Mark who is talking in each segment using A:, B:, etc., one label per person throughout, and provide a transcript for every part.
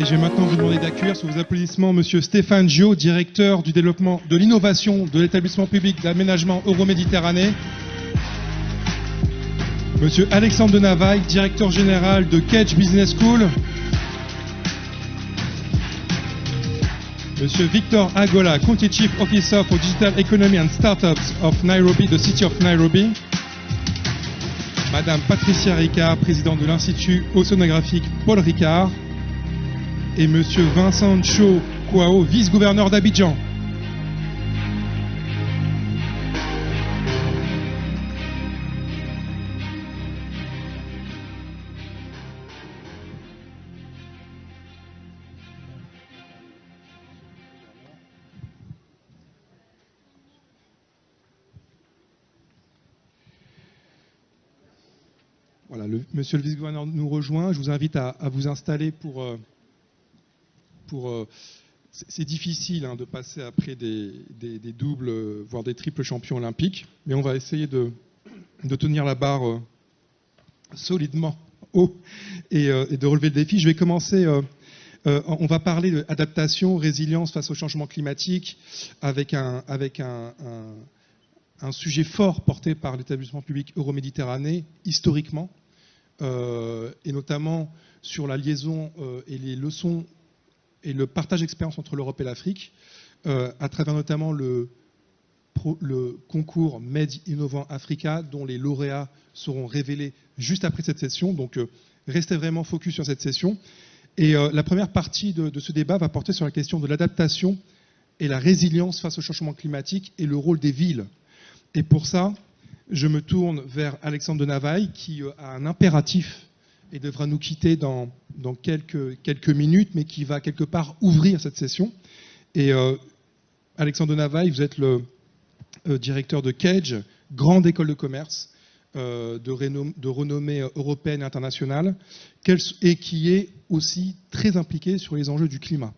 A: Et je vais maintenant vous demander d'accueillir sous vos applaudissements Monsieur Stéphane Gio, directeur du développement de l'innovation de l'établissement public d'aménagement Euroméditerranée. Monsieur Alexandre de Navaille, directeur général de Kedge Business School. Monsieur Victor Agola, County Chief Officer for Digital Economy and Startups of Nairobi, the City of Nairobi. Madame Patricia Ricard, présidente de l'Institut océanographique Paul Ricard. Et Monsieur Vincent Cho Kwao, vice-gouverneur d'Abidjan. Voilà, Monsieur le vice-gouverneur nous rejoint. Je vous invite à vous installer pour c'est difficile de passer après des doubles, voire des triples champions olympiques, mais on va essayer de tenir la barre solidement haut et de relever le défi. Je vais commencer, on va parler d'adaptation, résilience face au changement climatique, avec un sujet fort porté par l'établissement public Euroméditerranée, historiquement, et notamment sur la liaison et les leçons et le partage d'expérience entre l'Europe et l'Afrique, à travers notamment le concours Made Innovant Africa, dont les lauréats seront révélés juste après cette session. Donc, restez vraiment focus sur cette session. Et la première partie de ce débat va porter sur la question de l'adaptation et la résilience face au changement climatique et le rôle des villes. Et pour ça, je me tourne vers Alexandre de Navaille, qui a un impératif et devra nous quitter dans quelques minutes, mais qui va quelque part ouvrir cette session. Et Alexandre de Navaille, vous êtes le directeur de Kedge, grande école de commerce de renommée européenne et internationale, et qui est aussi très impliqué sur les enjeux du climat.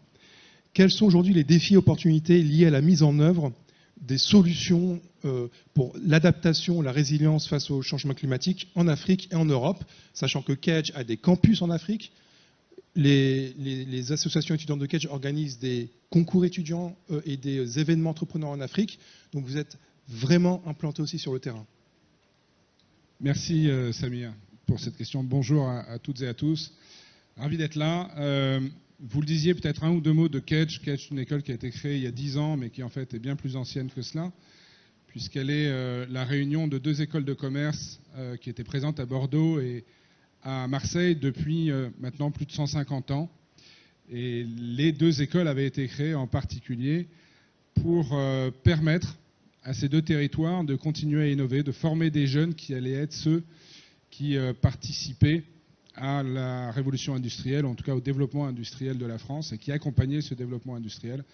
A: Quels sont aujourd'hui les défis et opportunités liés à la mise en œuvre des solutions pour l'adaptation, la résilience face au changement climatique en Afrique et en Europe, sachant que Kedge a des campus en Afrique. Les associations étudiantes de Kedge organisent des concours étudiants et des événements entrepreneurs en Afrique. Donc vous êtes vraiment implanté aussi sur le terrain.
B: Merci Samir pour cette question. Bonjour à toutes et à tous. Ravi d'être là. Vous le disiez, peut-être un ou deux mots de Kedge. Kedge, une école qui a été créée il y a 10 ans, mais qui en fait est bien plus ancienne que cela, puisqu'elle est la réunion de deux écoles de commerce qui étaient présentes à Bordeaux et à Marseille depuis maintenant plus de 150 ans. Et les deux écoles avaient été créées en particulier pour permettre à ces deux territoires de continuer à innover, de former des jeunes qui allaient être ceux qui participaient à la révolution industrielle, en tout cas au développement industriel de la France, et qui accompagnaient ce développement industriel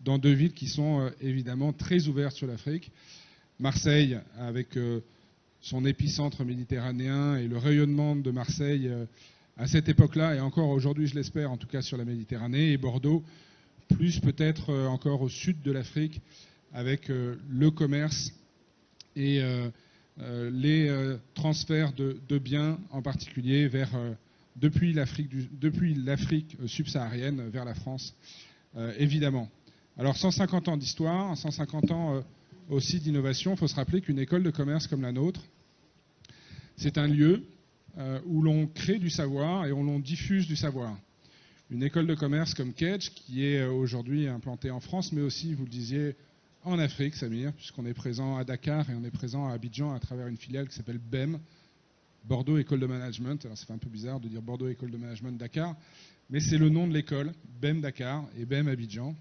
B: dans deux villes qui sont évidemment très ouvertes sur l'Afrique. Marseille, avec son épicentre méditerranéen et le rayonnement de Marseille à cette époque-là, et encore aujourd'hui, je l'espère, en tout cas sur la Méditerranée, et Bordeaux, plus peut-être encore au sud de l'Afrique, avec le commerce et les transferts de biens, en particulier depuis l'Afrique subsaharienne vers la France, évidemment. Alors 150 ans d'histoire, 150 ans aussi d'innovation. Il faut se rappeler qu'une école de commerce comme la nôtre, c'est un lieu où l'on crée du savoir et où l'on diffuse du savoir. Une école de commerce comme Kedge, qui est aujourd'hui implantée en France, mais aussi, vous le disiez, en Afrique, Samir, puisqu'on est présent à Dakar et on est présent à Abidjan à travers une filiale qui s'appelle BEM, Bordeaux École de Management. Alors ça fait un peu bizarre de dire Bordeaux École de Management Dakar, mais c'est le nom de l'école, BEM Dakar et BEM Abidjan.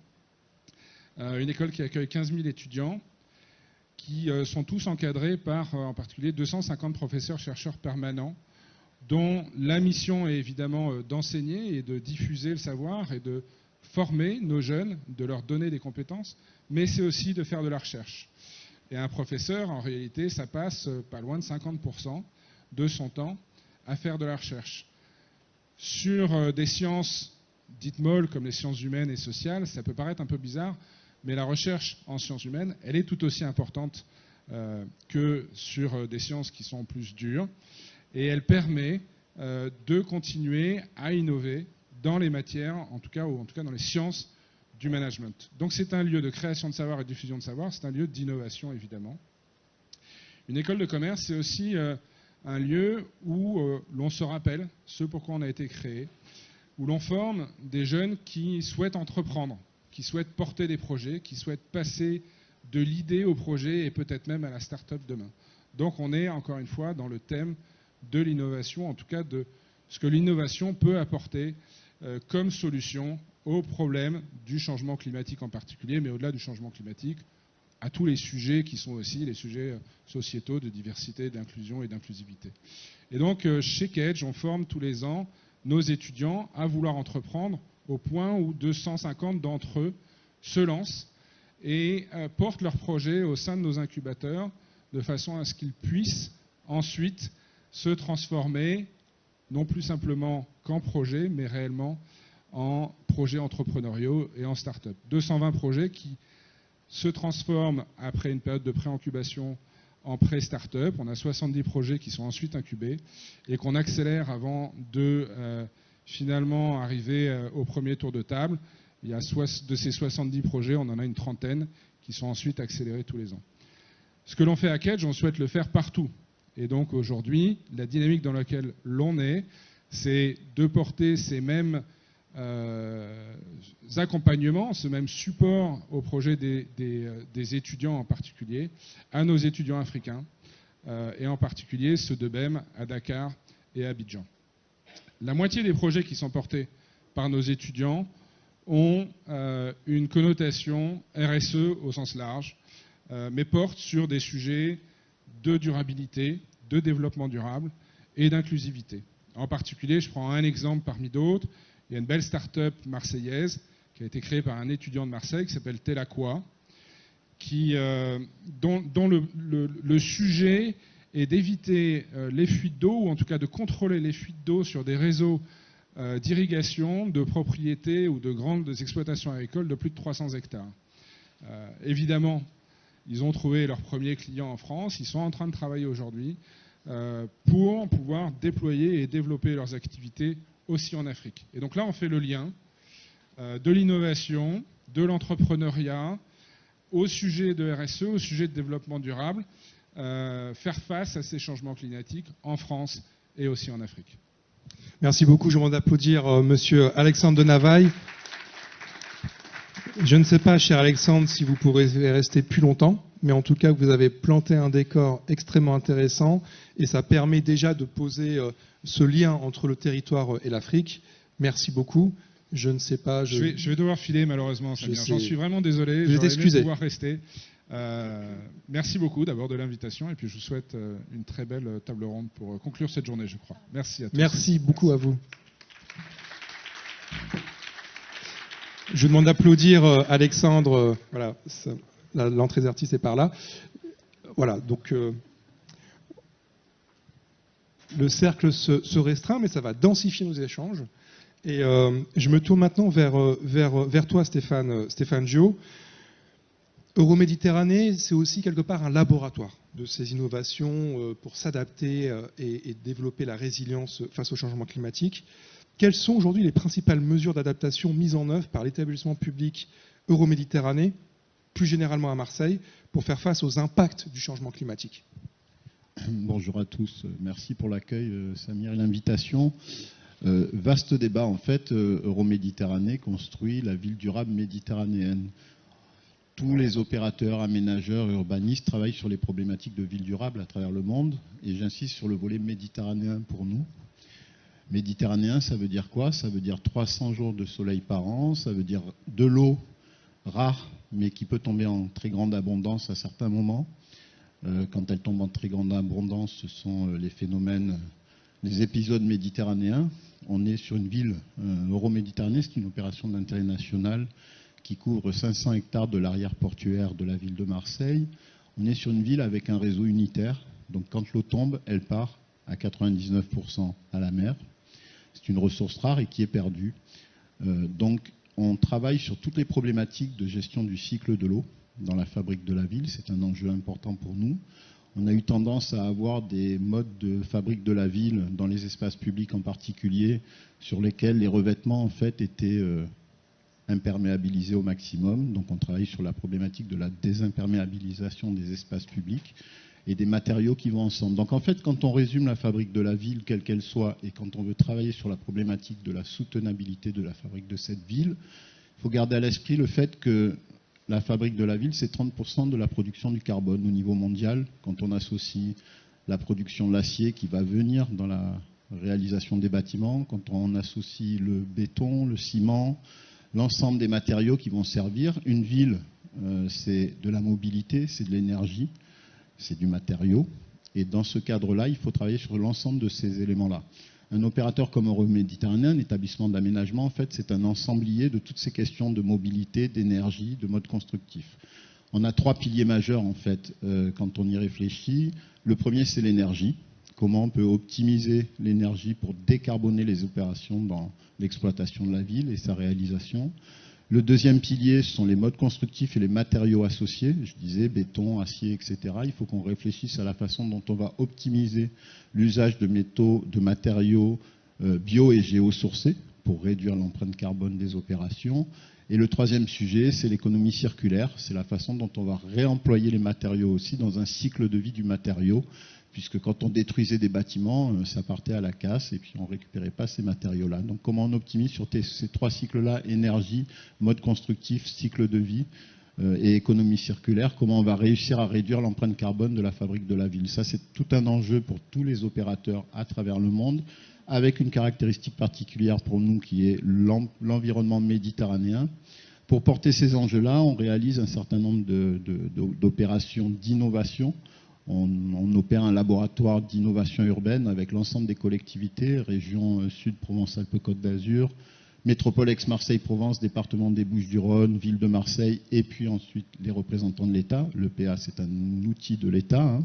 B: Une école qui accueille 15 000 étudiants, qui sont tous encadrés par, en particulier, 250 professeurs-chercheurs permanents, dont la mission est évidemment d'enseigner et de diffuser le savoir et de former nos jeunes, de leur donner des compétences, mais c'est aussi de faire de la recherche. Et un professeur, en réalité, ça passe pas loin de 50% de son temps à faire de la recherche. Sur des sciences dites molles, comme les sciences humaines et sociales, ça peut paraître un peu bizarre, mais la recherche en sciences humaines, elle est tout aussi importante que sur des sciences qui sont plus dures. Et elle permet de continuer à innover dans les matières, en tout cas dans les sciences du management. Donc c'est un lieu de création de savoir et de diffusion de savoir, c'est un lieu d'innovation évidemment. Une école de commerce, c'est aussi un lieu où l'on se rappelle ce pourquoi on a été créé, où l'on forme des jeunes qui souhaitent entreprendre, qui souhaitent porter des projets, qui souhaitent passer de l'idée au projet et peut-être même à la start-up demain. Donc on est encore une fois dans le thème de l'innovation, en tout cas de ce que l'innovation peut apporter comme solution aux problèmes du changement climatique en particulier, mais au-delà du changement climatique, à tous les sujets qui sont aussi les sujets sociétaux de diversité, d'inclusion et d'inclusivité. Et donc chez Kedge, on forme tous les ans nos étudiants à vouloir entreprendre au point où 250 d'entre eux se lancent et portent leurs projets au sein de nos incubateurs de façon à ce qu'ils puissent ensuite se transformer, non plus simplement qu'en projet, mais réellement en projets entrepreneuriaux et en start-up. 220 projets qui se transforment après une période de pré-incubation en pré-start-up. On a 70 projets qui sont ensuite incubés et qu'on accélère avant de finalement arriver au premier tour de table. Il y a de ces 70 projets, on en a une trentaine qui sont ensuite accélérés tous les ans. Ce que l'on fait à Kedge, on souhaite le faire partout. Et donc aujourd'hui, la dynamique dans laquelle l'on est, c'est de porter ces mêmes accompagnements, ce même support au projet des étudiants en particulier, à nos étudiants africains, et en particulier ceux de BEM à Dakar et à Abidjan. La moitié des projets qui sont portés par nos étudiants ont une connotation RSE au sens large, mais portent sur des sujets de durabilité, de développement durable et d'inclusivité. En particulier, je prends un exemple parmi d'autres, il y a une belle start-up marseillaise qui a été créée par un étudiant de Marseille qui s'appelle Telaqua, dont le sujet est d'éviter les fuites d'eau, ou en tout cas de contrôler les fuites d'eau sur des réseaux d'irrigation, de propriétés ou de grandes exploitations agricoles de plus de 300 hectares. Évidemment, ils ont trouvé leur premier client en France, ils sont en train de travailler aujourd'hui pour pouvoir déployer et développer leurs activités aussi en Afrique. Et donc là, on fait le lien de l'innovation, de l'entrepreneuriat, au sujet de RSE, au sujet de développement durable, faire face à ces changements climatiques en France et aussi en Afrique.
A: Merci beaucoup. Je vous demande d'applaudir Monsieur Alexandre de Navaille. Je ne sais pas, cher Alexandre, si vous pourrez rester plus longtemps, mais en tout cas, vous avez planté un décor extrêmement intéressant et ça permet déjà de poser ce lien entre le territoire et l'Afrique. Merci beaucoup. Je ne sais pas...
B: Je vais devoir filer, malheureusement, Samir. J'en suis vraiment désolé.
A: J'aurais aimé
B: pouvoir rester. Merci beaucoup d'abord de l'invitation et puis je vous souhaite une très belle table ronde pour conclure cette journée, je crois. Merci à tous.
A: Merci beaucoup à vous. Je vous demande d'applaudir Alexandre. Voilà, l'entrée des artistes est par là. Voilà, donc le cercle se restreint, mais ça va densifier nos échanges. Et je me tourne maintenant vers toi, Stéphane Gio. Euroméditerranée, c'est aussi quelque part un laboratoire de ces innovations pour s'adapter et développer la résilience face au changement climatique. Quelles sont aujourd'hui les principales mesures d'adaptation mises en œuvre par l'établissement public Euroméditerranée, plus généralement à Marseille, pour faire face aux impacts du changement climatique?
C: Bonjour à tous, merci pour l'accueil, Samir, et l'invitation. Vaste débat, en fait, Euroméditerranée construit la ville durable méditerranéenne. Tous les opérateurs, aménageurs, urbanistes travaillent sur les problématiques de ville durable à travers le monde, et j'insiste sur le volet méditerranéen pour nous. Méditerranéen, ça veut dire quoi? Ça veut dire 300 jours de soleil par an, ça veut dire de l'eau rare, mais qui peut tomber en très grande abondance à certains moments. Quand elle tombe en très grande abondance, ce sont les phénomènes, les épisodes méditerranéens. On est sur une ville Euroméditerranée, c'est une opération d'intérêt national qui couvre 500 hectares de l'arrière portuaire de la ville de Marseille. On est sur une ville avec un réseau unitaire, donc quand l'eau tombe, elle part à 99% à la mer. C'est une ressource rare et qui est perdue. Donc on travaille sur toutes les problématiques de gestion du cycle de l'eau dans la fabrique de la ville. C'est un enjeu important pour nous. on a eu tendance à avoir des modes de fabrique de la ville, dans les espaces publics en particulier, sur lesquels les revêtements en fait étaient imperméabilisés au maximum. Donc on travaille sur la problématique de la désimperméabilisation des espaces publics et des matériaux qui vont ensemble. Donc en fait, quand on résume la fabrique de la ville, quelle qu'elle soit, et quand on veut travailler sur la problématique de la soutenabilité de la fabrique de cette ville, il faut garder à l'esprit le fait que la fabrique de la ville, c'est 30% de la production du carbone au niveau mondial. Quand on associe la production de l'acier qui va venir dans la réalisation des bâtiments, quand on associe le béton, le ciment, l'ensemble des matériaux qui vont servir. Une ville, c'est de la mobilité, c'est de l'énergie, c'est du matériau. Et dans ce cadre-là, il faut travailler sur l'ensemble de ces éléments-là. Un opérateur comme Euroméditerranée, un établissement d'aménagement, en fait, c'est un ensemblier de toutes ces questions de mobilité, d'énergie, de mode constructif. On a 3 piliers majeurs, en fait, quand on y réfléchit. Le premier, c'est l'énergie. Comment on peut optimiser l'énergie pour décarboner les opérations dans l'exploitation de la ville et sa réalisation. Le deuxième pilier, ce sont les modes constructifs et les matériaux associés. Je disais béton, acier, etc. Il faut qu'on réfléchisse à la façon dont on va optimiser l'usage de métaux, de matériaux bio et géosourcés pour réduire l'empreinte carbone des opérations. Et le troisième sujet, c'est l'économie circulaire. C'est la façon dont on va réemployer les matériaux aussi dans un cycle de vie du matériau, puisque quand on détruisait des bâtiments, ça partait à la casse et puis on ne récupérait pas ces matériaux-là. Donc comment on optimise sur ces 3 cycles-là, énergie, mode constructif, cycle de vie et économie circulaire, comment on va réussir à réduire l'empreinte carbone de la fabrique de la ville. Ça, c'est tout un enjeu pour tous les opérateurs à travers le monde, avec une caractéristique particulière pour nous qui est l'environnement méditerranéen. Pour porter ces enjeux-là, on réalise un certain nombre d'opérations d'innovation. On opère un laboratoire d'innovation urbaine avec l'ensemble des collectivités, région Sud, Provence-Alpes-Côte d'Azur, métropole Aix-Marseille-Provence, département des Bouches-du-Rhône, ville de Marseille, et puis ensuite les représentants de l'État. L'EPA, c'est un outil de l'État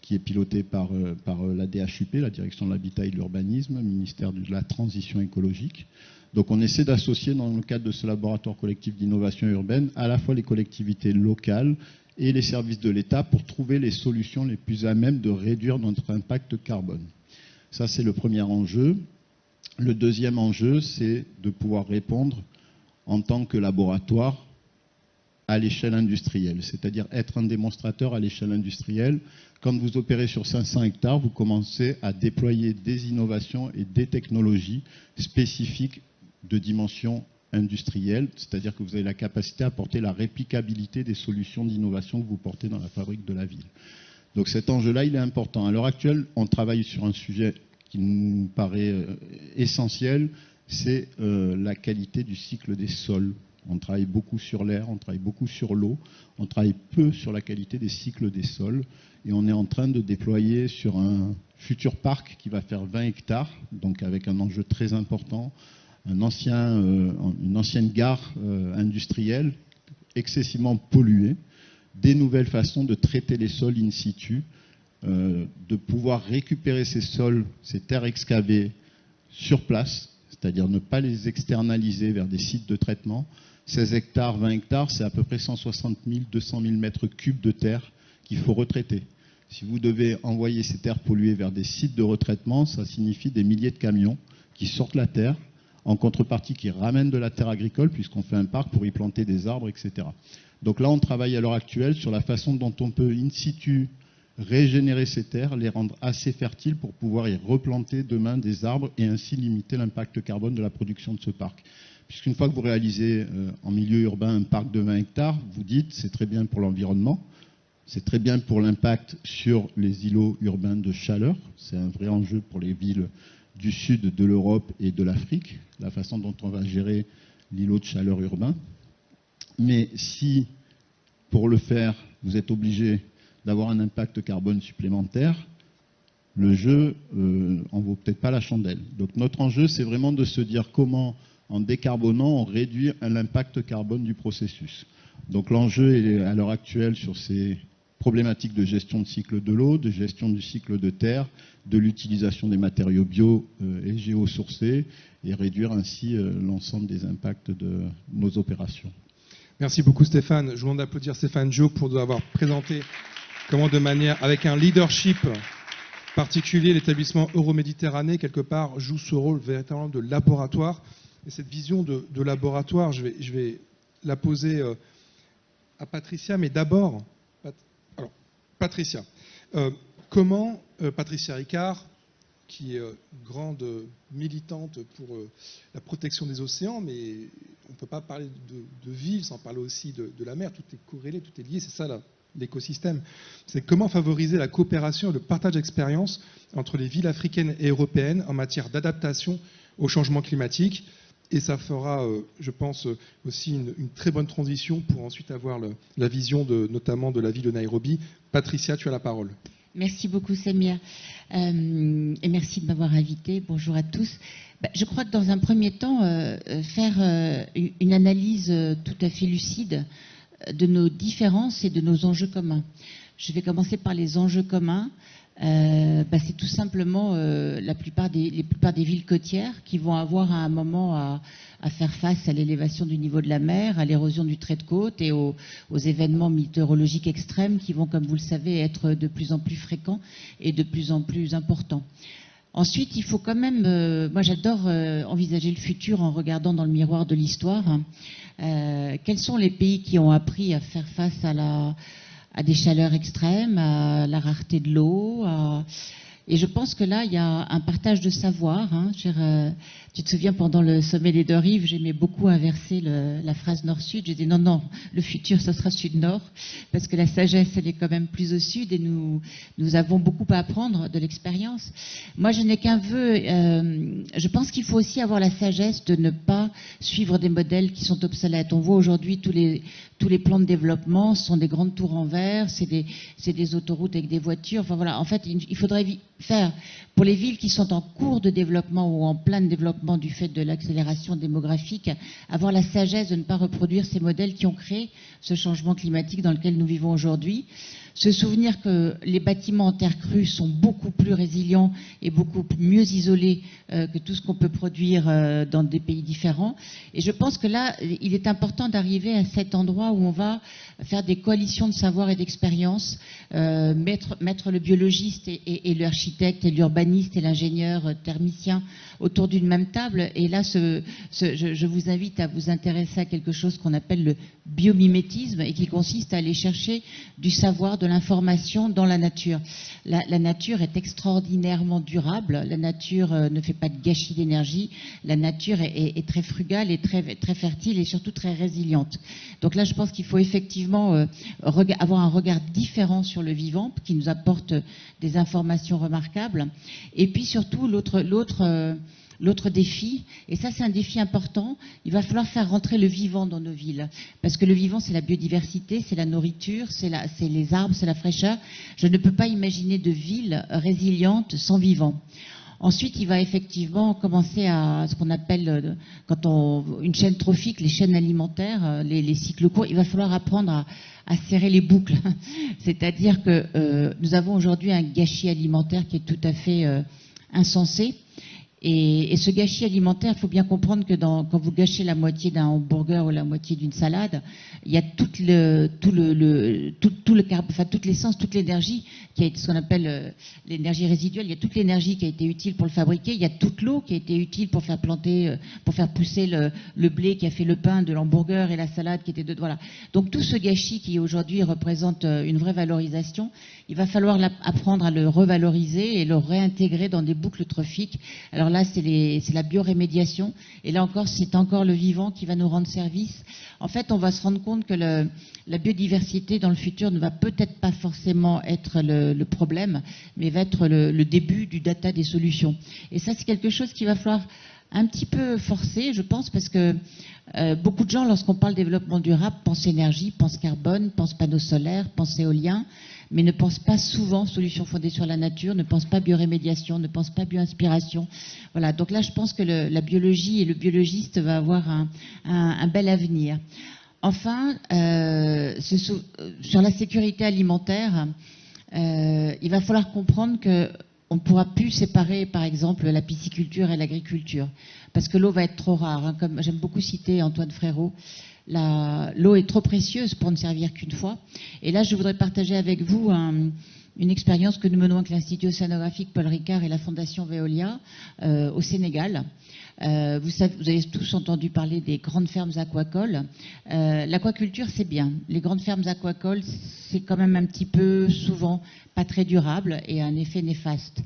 C: qui est piloté par la DHUP, la Direction de l'Habitat et de l'Urbanisme, ministère de la Transition écologique. Donc on essaie d'associer dans le cadre de ce laboratoire collectif d'innovation urbaine à la fois les collectivités locales et les services de l'État pour trouver les solutions les plus à même de réduire notre impact carbone. Ça, c'est le premier enjeu. Le deuxième enjeu, c'est de pouvoir répondre en tant que laboratoire à l'échelle industrielle, c'est-à-dire être un démonstrateur à l'échelle industrielle. Quand vous opérez sur 500 hectares, vous commencez à déployer des innovations et des technologies spécifiques de dimension industrielle, c'est-à-dire que vous avez la capacité à apporter la réplicabilité des solutions d'innovation que vous portez dans la fabrique de la ville. Donc cet enjeu-là, il est important. À l'heure actuelle, on travaille sur un sujet qui nous paraît essentiel, c'est la qualité du cycle des sols. On travaille beaucoup sur l'air, on travaille beaucoup sur l'eau, on travaille peu sur la qualité des cycles des sols. Et on est en train de déployer sur un futur parc qui va faire 20 hectares, donc avec un enjeu très important, une ancienne gare industrielle excessivement polluée, des nouvelles façons de traiter les sols in situ, de pouvoir récupérer ces sols, ces terres excavées sur place, c'est-à-dire ne pas les externaliser vers des sites de traitement. 16 hectares, 20 hectares, c'est à peu près 160 000, 200 000 mètres cubes de terre qu'il faut retraiter. Si vous devez envoyer ces terres polluées vers des sites de retraitement, ça signifie des milliers de camions qui sortent la terre, en contrepartie qui ramènent de la terre agricole, puisqu'on fait un parc pour y planter des arbres, etc. Donc là, on travaille à l'heure actuelle sur la façon dont on peut in situ régénérer ces terres, les rendre assez fertiles pour pouvoir y replanter demain des arbres et ainsi limiter l'impact carbone de la production de ce parc. Puisqu'une fois que vous réalisez en milieu urbain un parc de 20 hectares, vous dites c'est très bien pour l'environnement, c'est très bien pour l'impact sur les îlots urbains de chaleur, c'est un vrai enjeu pour les villes du sud de l'Europe et de l'Afrique, la façon dont on va gérer l'îlot de chaleur urbain. Mais si, pour le faire, vous êtes obligé d'avoir un impact carbone supplémentaire, le jeu en vaut peut-être pas la chandelle. Donc notre enjeu, c'est vraiment de se dire comment, en décarbonant, on réduit l'impact carbone du processus. Donc l'enjeu est à l'heure actuelle sur ces problématiques de gestion de cycle de l'eau, de gestion du cycle de terre, de l'utilisation des matériaux bio et géosourcés, et réduire ainsi l'ensemble des impacts de nos opérations.
A: Merci beaucoup Stéphane. Je vous demande d'applaudir Stéphane Jo pour nous avoir présenté comment de manière, avec un leadership particulier, l'établissement Euroméditerranée, quelque part, joue ce rôle véritablement de laboratoire. Et cette vision de laboratoire, je vais la poser à Patricia, mais d'abord, alors, Patricia, comment Patricia Ricard, qui est grande militante pour la protection des océans, mais on ne peut pas parler de ville sans parler aussi de la mer, tout est corrélé, tout est lié, c'est ça l'écosystème. C'est comment favoriser la coopération et le partage d'expériences entre les villes africaines et européennes en matière d'adaptation au changement climatique. Et ça fera, je pense, aussi une très bonne transition pour ensuite avoir la vision notamment de la ville de Nairobi. Patricia, tu as la parole.
D: Merci beaucoup, Samir. Et merci de m'avoir invité. Bonjour à tous. Je crois que dans un premier temps, faire une analyse tout à fait lucide de nos différences et de nos enjeux communs. Je vais commencer par les enjeux communs. C'est tout simplement les plupart des villes côtières qui vont avoir à un moment à faire face à l'élévation du niveau de la mer, à l'érosion du trait de côte et aux événements météorologiques extrêmes qui vont, comme vous le savez, être de plus en plus fréquents et de plus en plus importants. Ensuite, il faut quand même, moi j'adore envisager le futur en regardant dans le miroir de l'histoire. Quels sont les pays qui ont appris à faire face à des chaleurs extrêmes, à la rareté de l'eau. Et je pense que là, il y a un partage de savoir. Tu te souviens, pendant le sommet des deux rives, j'aimais beaucoup inverser la phrase nord-sud. J'ai dit non, le futur, ce sera sud-nord, parce que la sagesse, elle est quand même plus au sud et nous avons beaucoup à apprendre de l'expérience. Moi, je n'ai qu'un vœu. Je pense qu'il faut aussi avoir la sagesse de ne pas suivre des modèles qui sont obsolètes. On voit aujourd'hui tous les plans de développement sont des grandes tours en verre, c'est des autoroutes avec des voitures. Enfin voilà, en fait, il faudrait faire pour les villes qui sont en cours de développement ou en plein développement du fait de l'accélération démographique, avoir la sagesse de ne pas reproduire ces modèles qui ont créé ce changement climatique dans lequel nous vivons aujourd'hui. Se souvenir que les bâtiments en terre crue sont beaucoup plus résilients et beaucoup mieux isolés que tout ce qu'on peut produire dans des pays différents. Et je pense que là, il est important d'arriver à cet endroit où on va faire des coalitions de savoir et d'expérience, mettre le biologiste et l'architecte et l'urbaniste et l'ingénieur thermicien autour d'une même table. Et là, je vous invite à vous intéresser à quelque chose qu'on appelle le biomimétisme et qui consiste à aller chercher du savoir, de l'information dans la nature. La nature est extraordinairement durable. La nature ne fait pas de gâchis d'énergie. La nature est très frugale et très fertile et surtout très résiliente. Donc là, je pense qu'il faut effectivement avoir un regard différent sur le vivant qui nous apporte des informations remarquables. Et puis surtout, l'autre défi, et ça c'est un défi important, il va falloir faire rentrer le vivant dans nos villes. Parce que le vivant, c'est la biodiversité, c'est la nourriture, c'est les arbres, c'est la fraîcheur. Je ne peux pas imaginer de ville résiliente sans vivant. Ensuite, il va effectivement commencer à ce qu'on appelle, une chaîne trophique, les chaînes alimentaires, les cycles courts. Il va falloir apprendre à serrer les boucles. C'est-à-dire que nous avons aujourd'hui un gâchis alimentaire qui est tout à fait insensé. Et ce gâchis alimentaire, il faut bien comprendre que quand vous gâchez la moitié d'un hamburger ou la moitié d'une salade, il y a toute l'essence, toute l'énergie qui a été ce qu'on appelle l'énergie résiduelle. Il y a toute l'énergie qui a été utile pour le fabriquer. Il y a toute l'eau qui a été utile pour faire planter, pour faire pousser le blé qui a fait le pain de l'hamburger et la salade qui était voilà. Donc tout ce gâchis qui aujourd'hui représente une vraie valorisation, il va falloir apprendre à le revaloriser et le réintégrer dans des boucles trophiques. Alors là, c'est la biorémédiation. Et là encore, c'est encore le vivant qui va nous rendre service. En fait, on va se rendre compte que la biodiversité dans le futur ne va peut-être pas forcément être le problème, mais va être le début du data des solutions. Et ça, c'est quelque chose qu'il va falloir un petit peu forcer, je pense, parce que beaucoup de gens, lorsqu'on parle développement durable, pensent énergie, pensent carbone, pensent panneaux solaires, pensent éolien, mais ne pensent pas souvent solutions fondées sur la nature, ne pensent pas biorémédiation, ne pensent pas bioinspiration. Voilà, donc là, je pense que la biologie et le biologiste va avoir un bel avenir. Enfin, sur la sécurité alimentaire, il va falloir comprendre qu'on ne pourra plus séparer, par exemple, la pisciculture et l'agriculture, parce que l'eau va être trop rare. Comme j'aime beaucoup citer Antoine Frérot, l'eau est trop précieuse pour ne servir qu'une fois. Et là, je voudrais partager avec vous une expérience que nous menons avec l'Institut océanographique Paul Ricard et la Fondation Veolia au Sénégal. Vous avez tous entendu parler des grandes fermes aquacoles. L'aquaculture, c'est bien. Les grandes fermes aquacoles, c'est quand même un petit peu souvent pas très durable et a un effet néfaste.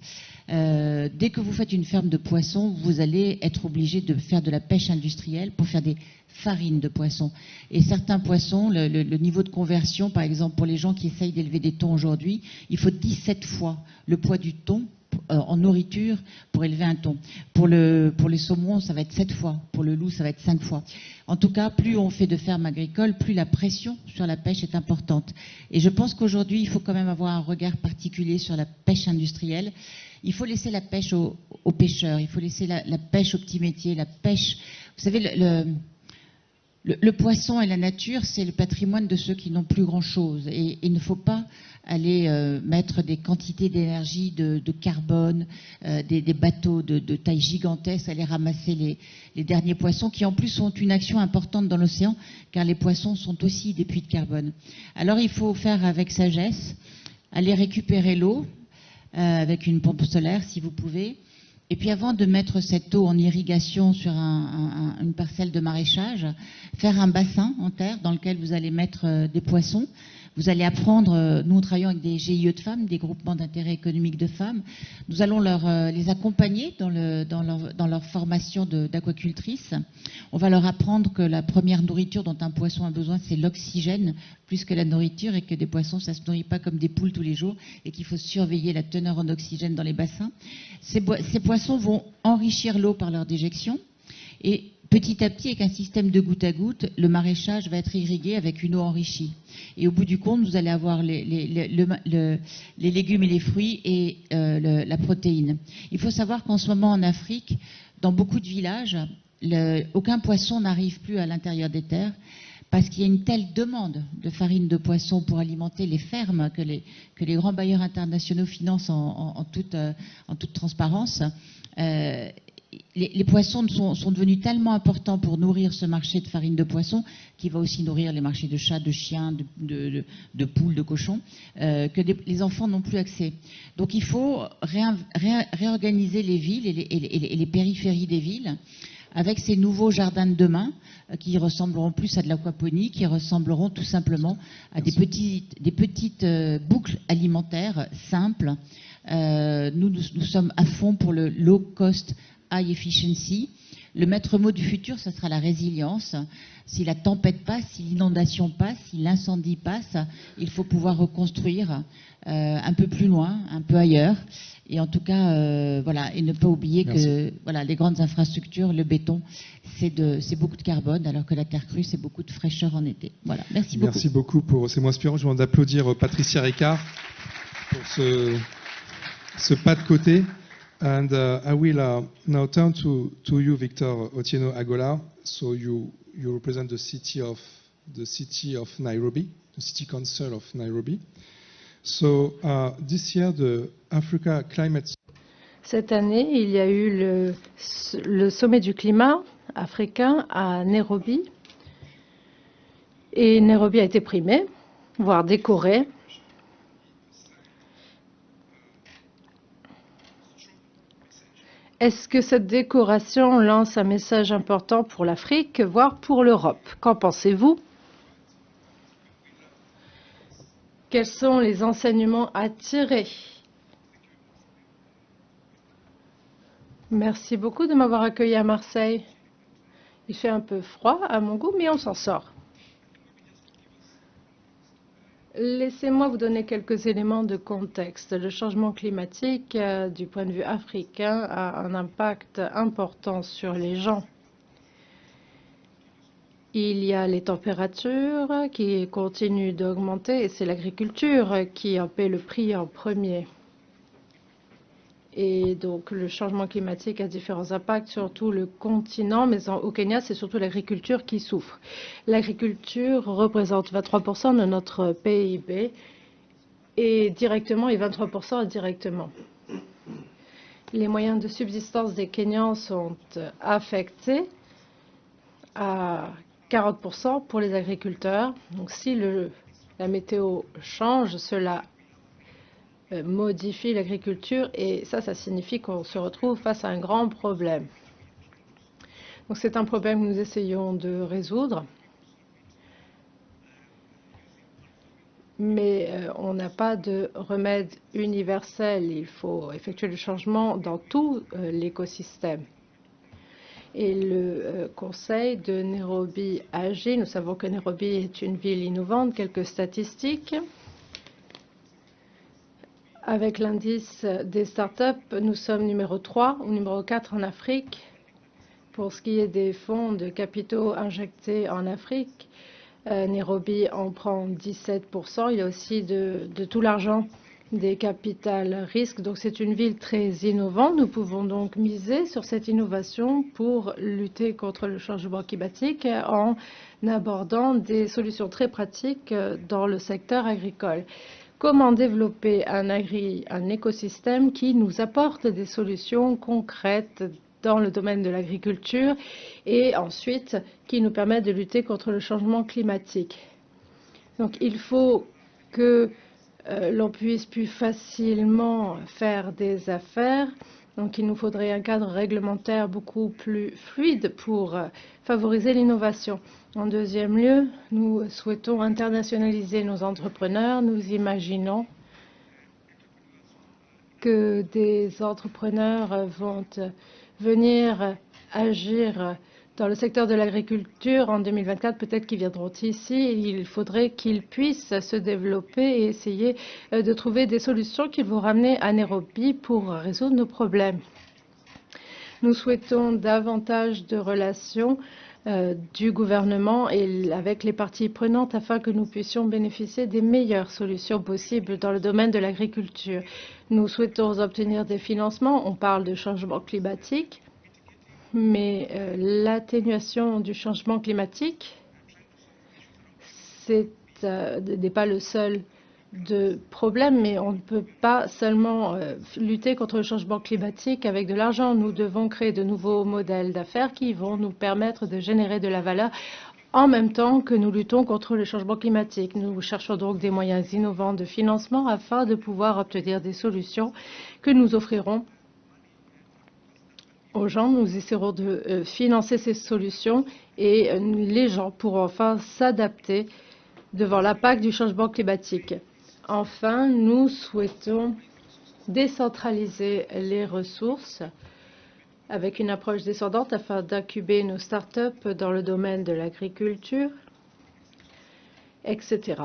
D: Dès que vous faites une ferme de poissons, vous allez être obligé de faire de la pêche industrielle pour faire des farines de poissons. Et certains poissons, le niveau de conversion, par exemple, pour les gens qui essayent d'élever des thons aujourd'hui, il faut 17 fois le poids du thon en nourriture pour élever un thon. Pour les saumons, ça va être 7 fois. Pour le loup, ça va être 5 fois. En tout cas, plus on fait de fermes agricoles, plus la pression sur la pêche est importante. Et je pense qu'aujourd'hui, il faut quand même avoir un regard particulier sur la pêche industrielle. Il faut laisser la pêche aux pêcheurs, il faut laisser la pêche aux petits métiers, la pêche... Vous savez, le poisson et la nature, c'est le patrimoine de ceux qui n'ont plus grand-chose. Et il ne faut pas aller mettre des quantités d'énergie, de carbone, des bateaux de taille gigantesque, aller ramasser les derniers poissons, qui en plus ont une action importante dans l'océan, car les poissons sont aussi des puits de carbone. Alors il faut faire avec sagesse, aller récupérer l'eau, avec une pompe solaire si vous pouvez. Et puis avant de mettre cette eau en irrigation sur une parcelle de maraîchage, faire un bassin en terre dans lequel vous allez mettre des poissons. Vous allez apprendre, nous travaillons avec des GIE de femmes, des groupements d'intérêt économique de femmes. Nous allons les accompagner dans leur formation d'aquacultrice. On va leur apprendre que la première nourriture dont un poisson a besoin, c'est l'oxygène, plus que la nourriture, et que des poissons, ça ne se nourrit pas comme des poules tous les jours, et qu'il faut surveiller la teneur en oxygène dans les bassins. Ces poissons vont enrichir l'eau par leur déjection, et petit à petit, avec un système de goutte à goutte, le maraîchage va être irrigué avec une eau enrichie. Et au bout du compte, vous allez avoir les légumes et les fruits et la protéine. Il faut savoir qu'en ce moment en Afrique, dans beaucoup de villages, aucun poisson n'arrive plus à l'intérieur des terres, parce qu'il y a une telle demande de farine de poisson pour alimenter les fermes que les grands bailleurs internationaux financent en toute transparence. Les poissons sont devenus tellement importants pour nourrir ce marché de farine de poisson, qui va aussi nourrir les marchés de chats, de chiens, de poules, de cochons, que les enfants n'ont plus accès. Donc il faut réorganiser les villes et les périphéries des villes avec ces nouveaux jardins de demain qui ressembleront plus à de l'aquaponie, qui ressembleront tout simplement à des petites boucles alimentaires simples. Nous sommes à fond pour le low cost, high efficiency. Le maître mot du futur, ce sera la résilience. Si la tempête passe, si l'inondation passe, si l'incendie passe, il faut pouvoir reconstruire un peu plus loin, un peu ailleurs. Et en tout cas, voilà, et ne pas oublier que voilà, les grandes infrastructures, le béton, c'est beaucoup de carbone, alors que la terre crue, c'est beaucoup de fraîcheur en été. Voilà, merci beaucoup.
A: Merci beaucoup pour ces mots inspirants. Je vous demande d'applaudir Patricia Ricard pour ce pas de côté. And I will now turn to you, Victor Otieno Agola. So you represent the city of Nairobi, the city council of Nairobi. So this year, the Africa Climate.
E: Cette année, il y a eu le sommet du climat africain à Nairobi. Et Nairobi a été primé, voire décoré. Est-ce que cette décoration lance un message important pour l'Afrique, voire pour l'Europe? Qu'en pensez-vous? Quels sont les enseignements à tirer? Merci beaucoup de m'avoir accueilli à Marseille. Il fait un peu froid à mon goût, mais on s'en sort. Laissez-moi vous donner quelques éléments de contexte. Le changement climatique, du point de vue africain, a un impact important sur les gens. Il y a les températures qui continuent d'augmenter et c'est l'agriculture qui en paie le prix en premier. Et donc le changement climatique a différents impacts sur tout le continent, mais au Kenya, c'est surtout l'agriculture qui souffre. L'agriculture représente 23% de notre PIB et directement et 23% indirectement. Les moyens de subsistance des Kenyans sont affectés à 40% pour les agriculteurs. Donc si la météo change, cela modifie l'agriculture et ça signifie qu'on se retrouve face à un grand problème. Donc c'est un problème que nous essayons de résoudre, mais on n'a pas de remède universel. Il faut effectuer le changement dans tout l'écosystème. Et le conseil de Nairobi agit. Nous savons que Nairobi est une ville innovante. Quelques statistiques. Avec l'indice des startups, nous sommes numéro 3 ou numéro 4 en Afrique. Pour ce qui est des fonds de capitaux injectés en Afrique, Nairobi en prend 17%. Il y a aussi de tout l'argent des capitales risques. Donc c'est une ville très innovante. Nous pouvons donc miser sur cette innovation pour lutter contre le changement climatique en abordant des solutions très pratiques dans le secteur agricole. Comment développer un écosystème qui nous apporte des solutions concrètes dans le domaine de l'agriculture et ensuite qui nous permettent de lutter contre le changement climatique. Donc il faut que l'on puisse plus facilement faire des affaires. Donc il nous faudrait un cadre réglementaire beaucoup plus fluide pour favoriser l'innovation. En deuxième lieu, nous souhaitons internationaliser nos entrepreneurs. Nous imaginons que des entrepreneurs vont venir agir dans le secteur de l'agriculture en 2024, peut-être qu'ils viendront ici. Il faudrait qu'ils puissent se développer et essayer de trouver des solutions qu'ils vont ramener à Nairobi pour résoudre nos problèmes. Nous souhaitons davantage de relations du gouvernement et avec les parties prenantes afin que nous puissions bénéficier des meilleures solutions possibles dans le domaine de l'agriculture. Nous souhaitons obtenir des financements. On parle de changement climatique. Mais l'atténuation du changement climatique, n'est pas le seul problème, mais on ne peut pas seulement lutter contre le changement climatique avec de l'argent. Nous devons créer de nouveaux modèles d'affaires qui vont nous permettre de générer de la valeur en même temps que nous luttons contre le changement climatique. Nous cherchons donc des moyens innovants de financement afin de pouvoir obtenir des solutions que nous offrirons aux gens. Nous essaierons de financer ces solutions et les gens pourront enfin s'adapter devant l'impact du changement climatique. Enfin, nous souhaitons décentraliser les ressources avec une approche descendante afin d'incuber nos startups dans le domaine de l'agriculture, etc.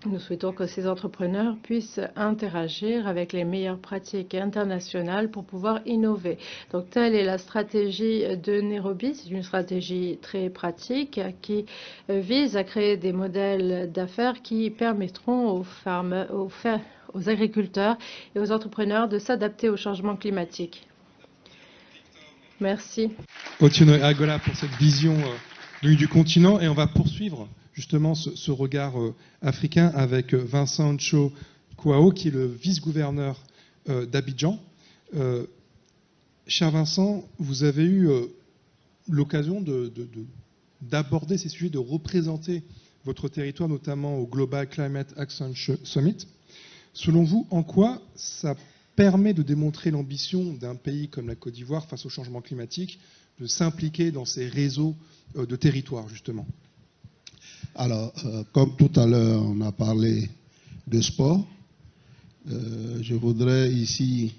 E: Nous souhaitons que ces entrepreneurs puissent interagir avec les meilleures pratiques internationales pour pouvoir innover. Donc, telle est la stratégie de Nairobi. C'est une stratégie très pratique qui vise à créer des modèles d'affaires qui permettront aux agriculteurs et aux entrepreneurs de s'adapter au changement climatique. Merci.
A: Otieno Agola pour cette vision du continent. Et on va poursuivre justement ce regard africain avec Vincent Cho Kouao, qui est le vice-gouverneur d'Abidjan. Cher Vincent, vous avez eu l'occasion d'aborder ces sujets, de représenter votre territoire, notamment au Global Climate Action Summit. Selon vous, en quoi ça permet de démontrer l'ambition d'un pays comme la Côte d'Ivoire face au changement climatique, de s'impliquer dans ces réseaux de territoire, justement?
F: Alors, comme tout à l'heure, on a parlé de sport, je voudrais ici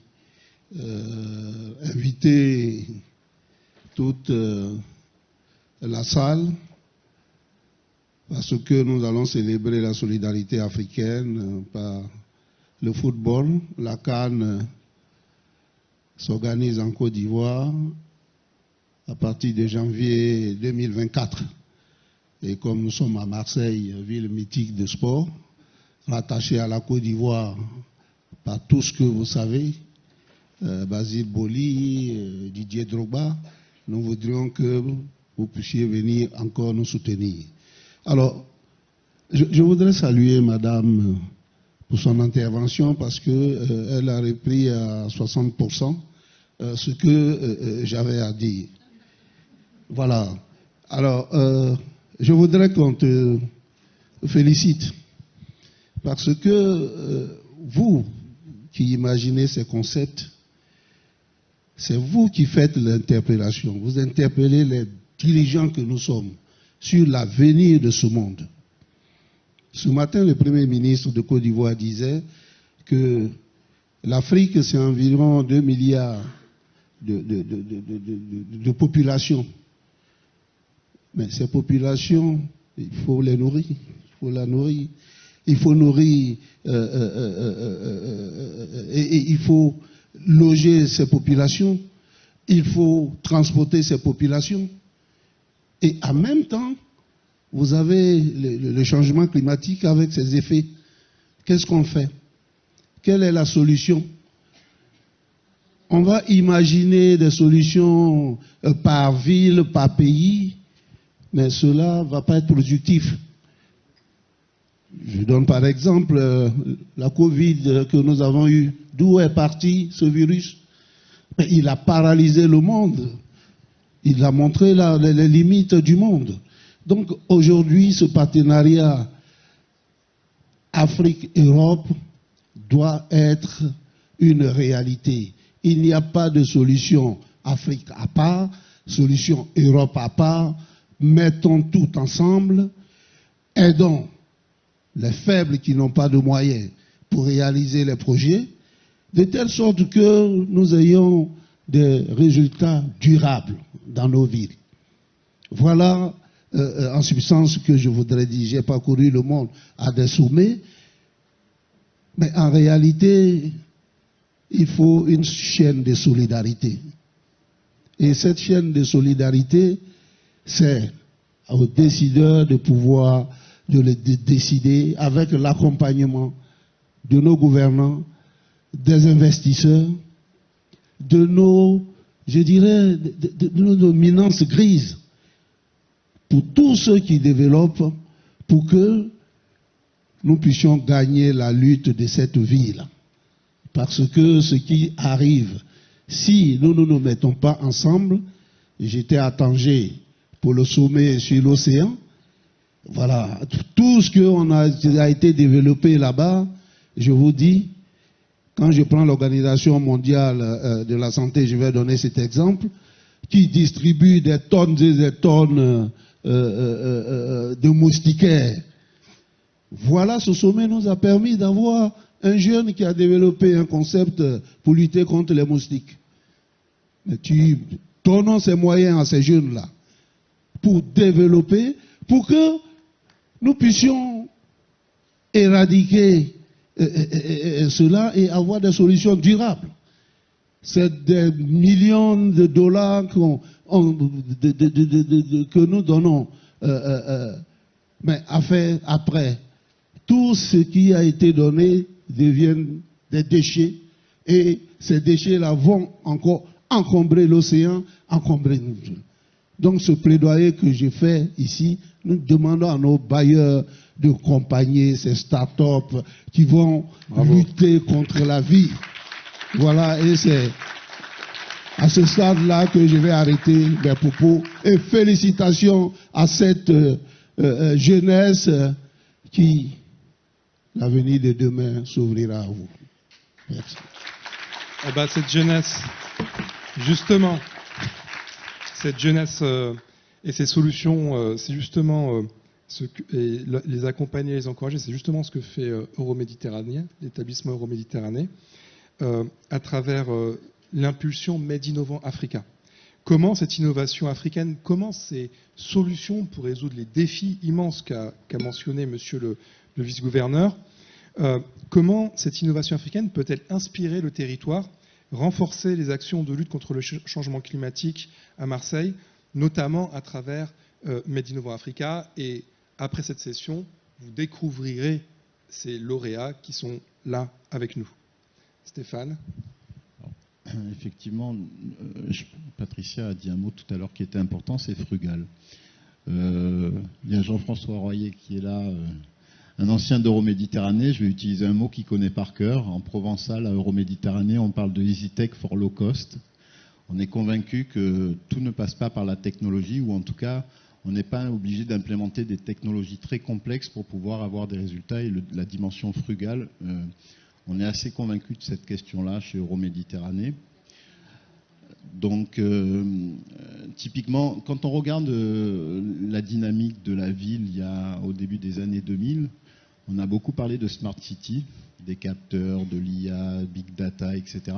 F: inviter toute la salle, parce que nous allons célébrer la solidarité africaine par le football. La CAN s'organise en Côte d'Ivoire à partir de janvier 2024. Et comme nous sommes à Marseille, ville mythique de sport, rattachée à la Côte d'Ivoire par tout ce que vous savez, Basile Boli, Didier Drogba, nous voudrions que vous puissiez venir encore nous soutenir. Alors, je voudrais saluer Madame pour son intervention parce qu'elle a repris à 60% ce que j'avais à dire. Voilà. Alors, je voudrais qu'on te félicite parce que vous qui imaginez ces concepts, c'est vous qui faites l'interpellation. Vous interpellez les dirigeants que nous sommes sur l'avenir de ce monde. Ce matin, le Premier ministre de Côte d'Ivoire disait que l'Afrique, c'est environ 2 milliards de population. Mais ces populations, il faut les nourrir. Il faut la nourrir. Il faut nourrir et il faut loger ces populations. Il faut transporter ces populations. Et en même temps, vous avez le changement climatique avec ses effets. Qu'est-ce qu'on fait? Quelle est la solution? On va imaginer des solutions par ville, par pays, mais cela ne va pas être productif. Je donne par exemple la Covid que nous avons eue. D'où est parti ce virus? Il a paralysé le monde. Il a montré les limites du monde. Donc aujourd'hui, ce partenariat Afrique-Europe doit être une réalité. Il n'y a pas de solution Afrique à part, solution Europe à part. Mettons tout ensemble, aidons les faibles qui n'ont pas de moyens pour réaliser les projets, de telle sorte que nous ayons des résultats durables dans nos villes. Voilà en substance ce que je voudrais dire. J'ai parcouru le monde à des sommets, mais en réalité, il faut une chaîne de solidarité. Et cette chaîne de solidarité, c'est aux décideurs de pouvoir de décider avec l'accompagnement de nos gouvernants, des investisseurs, de nos, je dirais, de nos dominances grises, pour tous ceux qui développent, pour que nous puissions gagner la lutte de cette ville. Parce que ce qui arrive, si nous ne nous mettons pas ensemble, j'étais à Tanger pour le sommet sur l'océan, voilà, tout ce qui a été développé là-bas, je vous dis, quand je prends l'Organisation mondiale de la santé, je vais donner cet exemple, qui distribue des tonnes et des tonnes de moustiquaires. Voilà, ce sommet nous a permis d'avoir un jeune qui a développé un concept pour lutter contre les moustiques. Mais donnons ces moyens à ces jeunes-là pour développer, pour que nous puissions éradiquer cela et avoir des solutions durables. C'est des millions de dollars que nous donnons. Mais après, tout ce qui a été donné devient des déchets. Et ces déchets-là vont encore encombrer l'océan, encombrer nous. Donc ce plaidoyer que j'ai fait ici, nous demandons à nos bailleurs de accompagner ces start-up qui vont lutter contre la vie. Voilà, et c'est à ce stade-là que je vais arrêter mes propos. Et félicitations à cette jeunesse qui, l'avenir de demain, s'ouvrira à vous. Merci.
A: Eh ben, cette jeunesse, justement, cette jeunesse et ces solutions, c'est justement les accompagner, les encourager, c'est justement ce que fait Euroméditerranée, l'établissement Euroméditerranée, à travers l'impulsion Made Innovant Africa. Comment cette innovation africaine, comment ces solutions pour résoudre les défis immenses qu'a mentionné monsieur le vice-gouverneur, comment cette innovation africaine peut-elle inspirer le territoire, renforcer les actions de lutte contre le changement climatique à Marseille, notamment à travers Made Innovant Africa. Et après cette session, vous découvrirez ces lauréats qui sont là avec nous. Stéphane.
C: Effectivement, Patricia a dit un mot tout à l'heure qui était important, c'est frugal. Il y a Jean-François Royer qui est là, un ancien d'Euroméditerranée. Je vais utiliser un mot qu'il connaît par cœur. En provençal, à Euroméditerranée, on parle de EasyTech for low cost. On est convaincu que tout ne passe pas par la technologie, ou en tout cas, On n'est pas obligé d'implémenter des technologies très complexes pour pouvoir avoir des résultats. Et la dimension frugale, on est assez convaincu de cette question-là chez Euroméditerranée. Donc, typiquement, quand on regarde la dynamique de la ville au début des années 2000, on a beaucoup parlé de Smart City, des capteurs, de l'IA, Big Data, etc.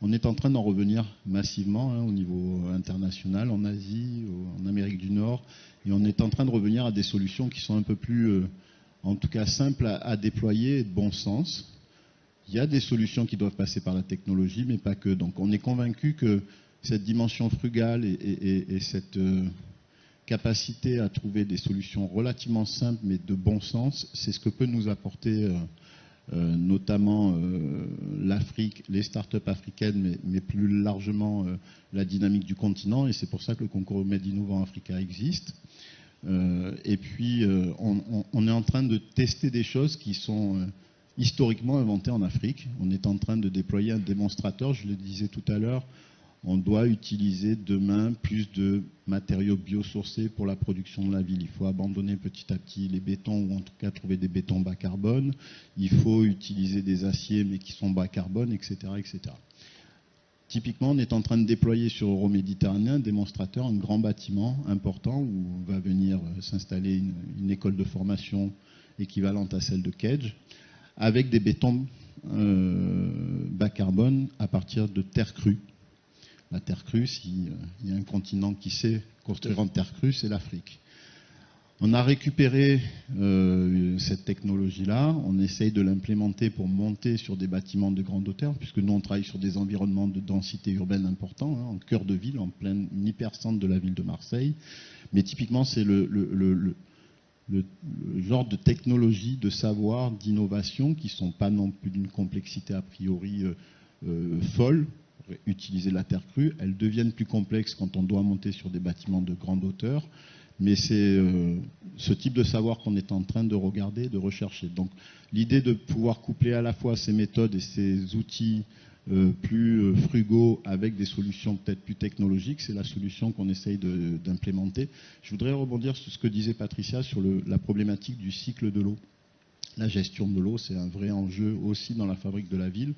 C: On est en train d'en revenir massivement au niveau international, en Asie, en Amérique du Nord, et on est en train de revenir à des solutions qui sont un peu plus, en tout cas, simples à déployer et de bon sens. Il y a des solutions qui doivent passer par la technologie, mais pas que. Donc on est convaincu que cette dimension frugale et cette capacité à trouver des solutions relativement simples, mais de bon sens, c'est ce que peut nous apporter notamment l'Afrique, les startups africaines, mais plus largement la dynamique du continent. Et c'est pour ça que le concours Made Innovant Africa existe. Et puis, on est en train de tester des choses qui sont historiquement inventées en Afrique. On est en train de déployer un démonstrateur, je le disais tout à l'heure. On doit utiliser demain plus de matériaux biosourcés pour la production de la ville. Il faut abandonner petit à petit les bétons, ou en tout cas trouver des bétons bas carbone. Il faut utiliser des aciers, mais qui sont bas carbone, etc., etc. Typiquement, on est en train de déployer sur Euroméditerranée un démonstrateur, un grand bâtiment important où va venir s'installer une école de formation équivalente à celle de Kedge, avec des bétons bas carbone à partir de terre crue. La terre crue, s'il y a un continent qui sait construire en terre crue, c'est l'Afrique. On a récupéré cette technologie-là, on essaye de l'implémenter pour monter sur des bâtiments de grande hauteur, puisque nous on travaille sur des environnements de densité urbaine importants, en cœur de ville, en plein hypercentre de la ville de Marseille. Mais typiquement, c'est le genre de technologie, de savoir, d'innovation qui ne sont pas non plus d'une complexité a priori folle. Utiliser la terre crue, elles deviennent plus complexes quand on doit monter sur des bâtiments de grande hauteur, mais c'est ce type de savoir qu'on est en train de regarder, de rechercher. Donc l'idée de pouvoir coupler à la fois ces méthodes et ces outils plus frugaux avec des solutions peut-être plus technologiques, c'est la solution qu'on essaye d'implémenter. Je voudrais rebondir sur ce que disait Patricia sur la problématique du cycle de l'eau. La gestion de l'eau, c'est un vrai enjeu aussi dans la fabrique de la ville.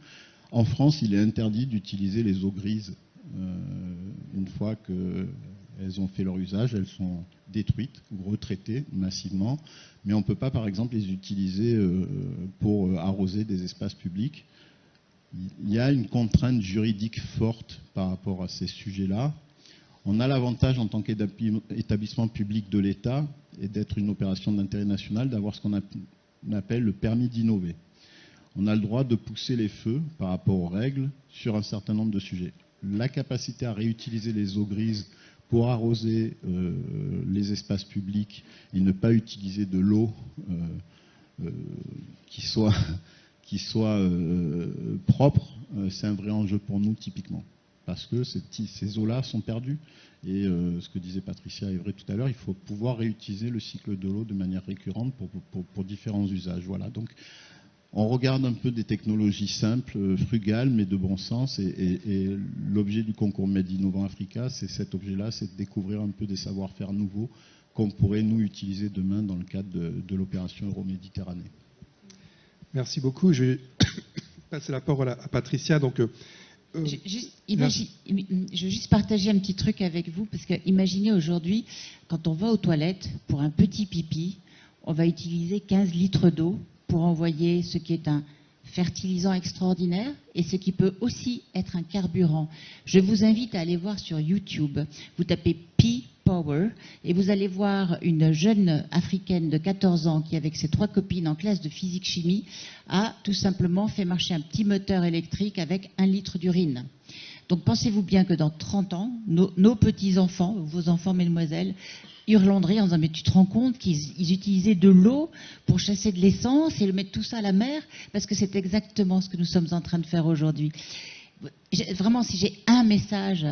C: En France, il est interdit d'utiliser les eaux grises. Une fois qu'elles ont fait leur usage, elles sont détruites ou retraitées massivement. Mais on ne peut pas, par exemple, les utiliser pour arroser des espaces publics. Il y a une contrainte juridique forte par rapport à ces sujets-là. On a l'avantage, en tant qu'établissement public de l'État, et d'être une opération d'intérêt national, d'avoir ce qu'on appelle le permis d'innover. On a le droit de pousser les feux par rapport aux règles sur un certain nombre de sujets. La capacité à réutiliser les eaux grises pour arroser les espaces publics et ne pas utiliser de l'eau qui soit propre, c'est un vrai enjeu pour nous typiquement. Parce que ces eaux-là sont perdues. Et ce que disait Patricia est vrai tout à l'heure, il faut pouvoir réutiliser le cycle de l'eau de manière récurrente pour différents usages. Voilà, donc on regarde un peu des technologies simples, frugales, mais de bon sens. Et l'objet du concours Made Innovant Africa, c'est cet objet-là, c'est de découvrir un peu des savoir-faire nouveaux qu'on pourrait, nous, utiliser demain dans le cadre de l'opération Euroméditerranée.
A: Merci beaucoup. Je vais passer la parole à Patricia. Donc,
D: je veux juste partager un petit truc avec vous, parce que imaginez aujourd'hui, quand on va aux toilettes pour un petit pipi, on va utiliser 15 litres d'eau pour envoyer ce qui est un fertilisant extraordinaire et ce qui peut aussi être un carburant. Je vous invite à aller voir sur YouTube. Vous tapez Pea Power et vous allez voir une jeune africaine de 14 ans qui, avec ses 3 copines en classe de physique-chimie, a tout simplement fait marcher un petit moteur électrique avec 1 litre d'urine. Donc pensez-vous bien que dans 30 ans, nos petits-enfants, vos enfants, mesdemoiselles, hurlanderaient en disant « Mais tu te rends compte qu'ils utilisaient de l'eau pour chasser de l'essence et le mettre tout ça à la mer ?» Parce que c'est exactement ce que nous sommes en train de faire aujourd'hui. Vraiment, si j'ai un message,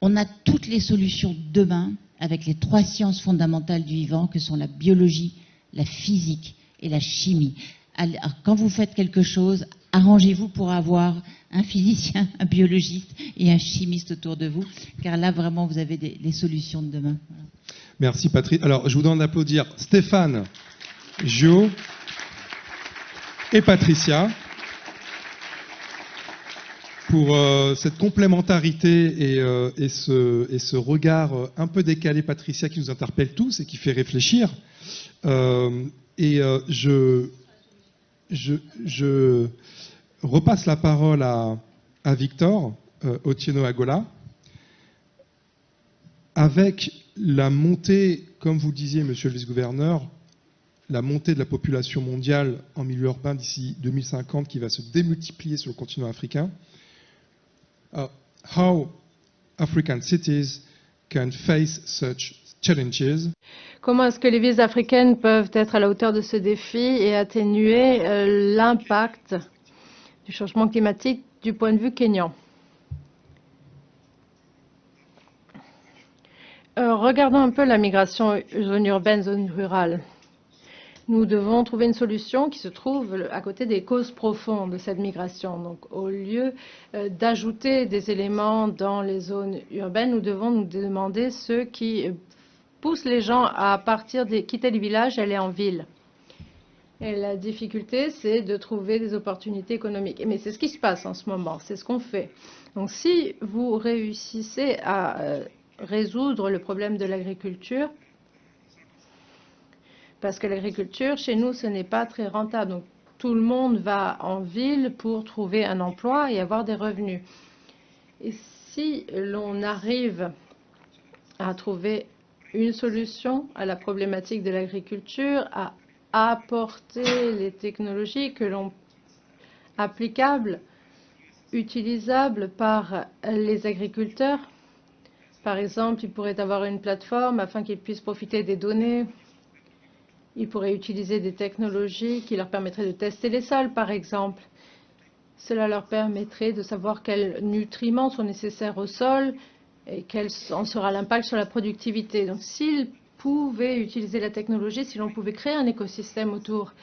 D: on a toutes les solutions demain avec les 3 sciences fondamentales du vivant que sont la biologie, la physique et la chimie. quand vous faites quelque chose, arrangez-vous pour avoir un physicien, un biologiste et un chimiste autour de vous, car là, vraiment, vous avez les solutions de demain. Voilà.
A: Merci Patrice. Alors, je vous demande d'applaudir Stéphane, Gio et Patricia pour cette complémentarité et ce regard un peu décalé, Patricia, qui nous interpelle tous et qui fait réfléchir. Je repasse la parole à Victor Otieno-Agola. Avec la montée, comme vous le disiez, monsieur le vice-gouverneur, la montée de la population mondiale en milieu urbain d'ici 2050 qui va se démultiplier sur le continent africain, how African cities can face such challenges.
E: Comment est-ce que les villes africaines peuvent être à la hauteur de ce défi et atténuer l'impact du changement climatique du point de vue kényan? Regardons un peu la migration zone urbaine, zone rurale. Nous devons trouver une solution qui se trouve à côté des causes profondes de cette migration. Donc, au lieu d'ajouter des éléments dans les zones urbaines, nous devons nous demander ce qui pousse les gens à quitter les villages et aller en ville. Et la difficulté, c'est de trouver des opportunités économiques. Mais c'est ce qui se passe en ce moment, c'est ce qu'on fait. Donc, si vous réussissez à résoudre le problème de l'agriculture, parce que l'agriculture, chez nous, ce n'est pas très rentable. Donc, tout le monde va en ville pour trouver un emploi et avoir des revenus. Et si l'on arrive à trouver une solution à la problématique de l'agriculture, à apporter les technologies que l'on applicables, utilisables par les agriculteurs, par exemple, ils pourraient avoir une plateforme afin qu'ils puissent profiter des données. Ils pourraient utiliser des technologies qui leur permettraient de tester les sols, par exemple. Cela leur permettrait de savoir quels nutriments sont nécessaires au sol et quel en sera l'impact sur la productivité. Donc, s'ils pouvaient utiliser la technologie, si l'on pouvait créer un écosystème autour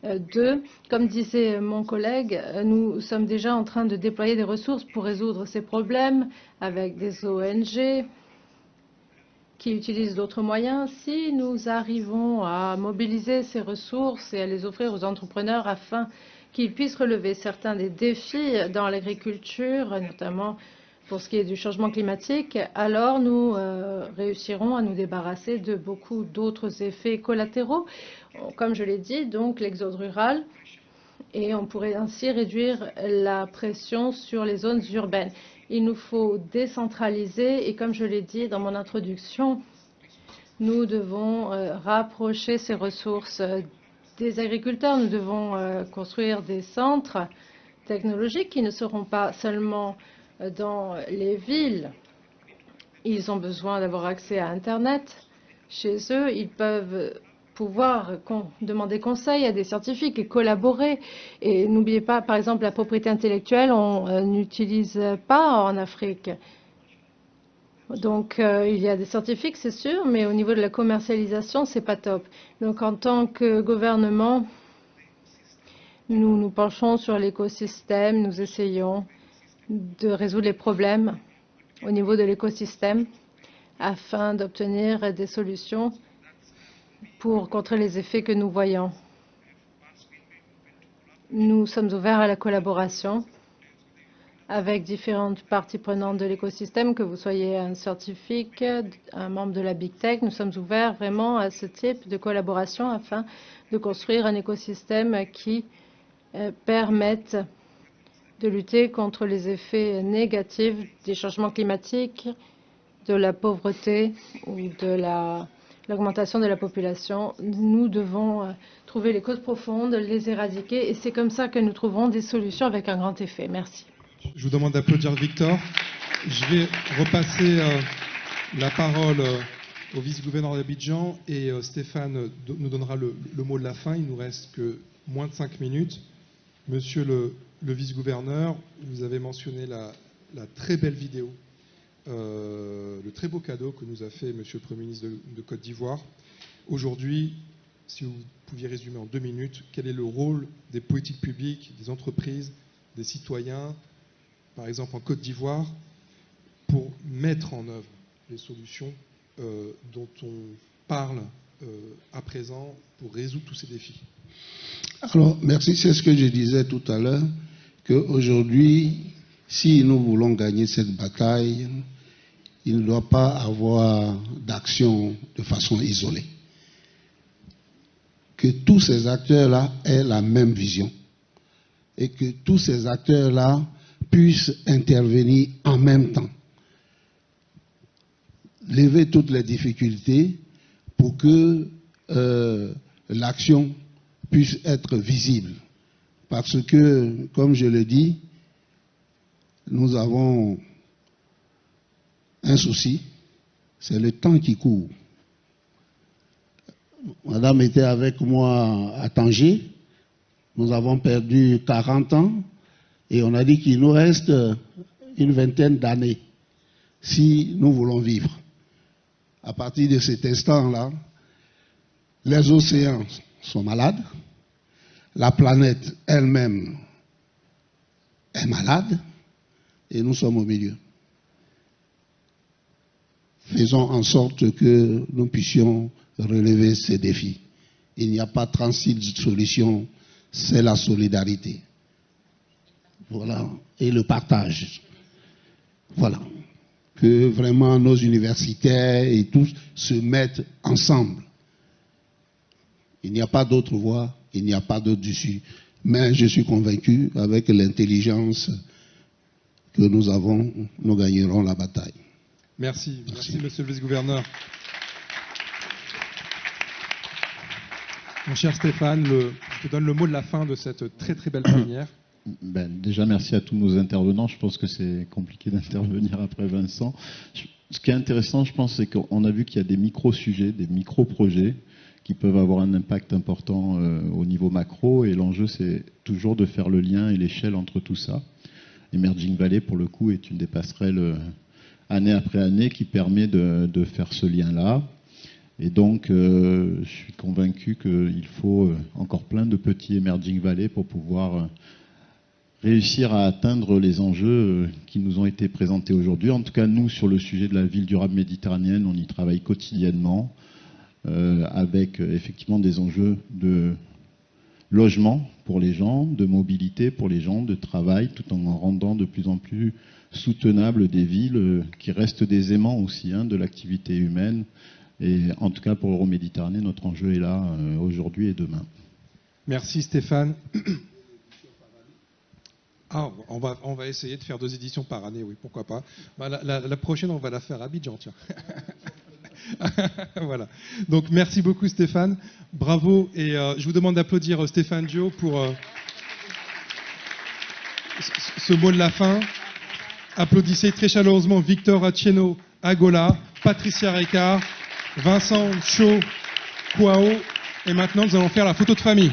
E: d'eux, comme disait mon collègue, nous sommes déjà en train de déployer des ressources pour résoudre ces problèmes avec des ONG qui utilisent d'autres moyens. Si nous arrivons à mobiliser ces ressources et à les offrir aux entrepreneurs afin qu'ils puissent relever certains des défis dans l'agriculture, notamment pour ce qui est du changement climatique, alors nous réussirons à nous débarrasser de beaucoup d'autres effets collatéraux, comme je l'ai dit, donc l'exode rural, et on pourrait ainsi réduire la pression sur les zones urbaines. Il nous faut décentraliser et comme je l'ai dit dans mon introduction, nous devons rapprocher ces ressources des agriculteurs. Nous devons construire des centres technologiques qui ne seront pas seulement dans les villes. Ils ont besoin d'avoir accès à Internet. Chez eux, ils peuvent pouvoir demander conseil à des scientifiques et collaborer. Et n'oubliez pas, par exemple, la propriété intellectuelle, on n'utilise pas en Afrique. Donc, il y a des scientifiques, c'est sûr, mais au niveau de la commercialisation, c'est pas top. Donc, en tant que gouvernement, nous nous penchons sur l'écosystème, nous essayons de résoudre les problèmes au niveau de l'écosystème afin d'obtenir des solutions pour contrer les effets que nous voyons. Nous sommes ouverts à la collaboration avec différentes parties prenantes de l'écosystème, que vous soyez un scientifique, un membre de la Big Tech. Nous sommes ouverts vraiment à ce type de collaboration afin de construire un écosystème qui permette de lutter contre les effets négatifs des changements climatiques, de la pauvreté ou de l'augmentation de la population. Nous devons trouver les causes profondes, les éradiquer, et c'est comme ça que nous trouverons des solutions avec un grand effet. Merci.
A: Je vous demande d'applaudir Victor. Je vais repasser la parole au vice-gouverneur d'Abidjan et Stéphane nous donnera le mot de la fin. Il nous reste que moins de 5 minutes. Monsieur le vice-gouverneur, vous avez mentionné la très belle vidéo, le très beau cadeau que nous a fait Monsieur le Premier ministre de Côte d'Ivoire. Aujourd'hui, si vous pouviez résumer en 2 minutes, quel est le rôle des politiques publiques, des entreprises, des citoyens, par exemple en Côte d'Ivoire, pour mettre en œuvre les solutions dont on parle à présent pour résoudre tous ces défis?
F: Alors, merci. C'est ce que je disais tout à l'heure, qu'aujourd'hui, si nous voulons gagner cette bataille, il ne doit pas avoir d'action de façon isolée. Que tous ces acteurs-là aient la même vision et que tous ces acteurs-là puissent intervenir en même temps. Lever toutes les difficultés pour que l'action puisse être visible. Parce que, comme je le dis, nous avons un souci, c'est le temps qui court. Madame était avec moi à Tanger, nous avons perdu 40 ans et on a dit qu'il nous reste une vingtaine d'années si nous voulons vivre. À partir de cet instant-là, les océans sont malades, la planète elle-même est malade et nous sommes au milieu. Faisons en sorte que nous puissions relever ces défis. Il n'y a pas 36 solutions, c'est la solidarité. Voilà. Et le partage. Voilà. Que vraiment nos universitaires et tous se mettent ensemble. Il n'y a pas d'autre voie, il n'y a pas d'autre issue. Mais je suis convaincu, avec l'intelligence que nous avons, nous gagnerons la bataille.
A: Merci. Merci, monsieur le vice-gouverneur. Mon cher Stéphane, je te donne le mot de la fin de cette très très belle plénière.
C: Déjà, merci à tous nos intervenants. Je pense que c'est compliqué d'intervenir après Vincent. Ce qui est intéressant, je pense, c'est qu'on a vu qu'il y a des micro-sujets, des micro-projets qui peuvent avoir un impact important au niveau macro. Et l'enjeu, c'est toujours de faire le lien et l'échelle entre tout ça. Emerging Valley, pour le coup, est une des passerelles année après année qui permet de faire ce lien-là. Et donc, je suis convaincu qu'il faut encore plein de petits Emerging Valley pour pouvoir réussir à atteindre les enjeux qui nous ont été présentés aujourd'hui. En tout cas, nous, sur le sujet de la ville durable méditerranéenne, on y travaille quotidiennement avec effectivement des enjeux de logement pour les gens, de mobilité pour les gens, de travail, tout en rendant de plus en plus soutenables des villes qui restent des aimants aussi de l'activité humaine. Et en tout cas, pour Euroméditerranée, notre enjeu est là aujourd'hui et demain.
A: Merci Stéphane. Ah, on va essayer de faire 2 éditions par année, oui, pourquoi pas. La prochaine, on va la faire à Abidjan, tiens. Voilà. Donc, merci beaucoup Stéphane. Bravo. Et je vous demande d'applaudir Stéphane Dio pour ce mot de la fin. Applaudissez très chaleureusement Victor Achieno Agola, Patricia Ricard, Vincent Cho Kouao. Et maintenant, nous allons faire la photo de famille.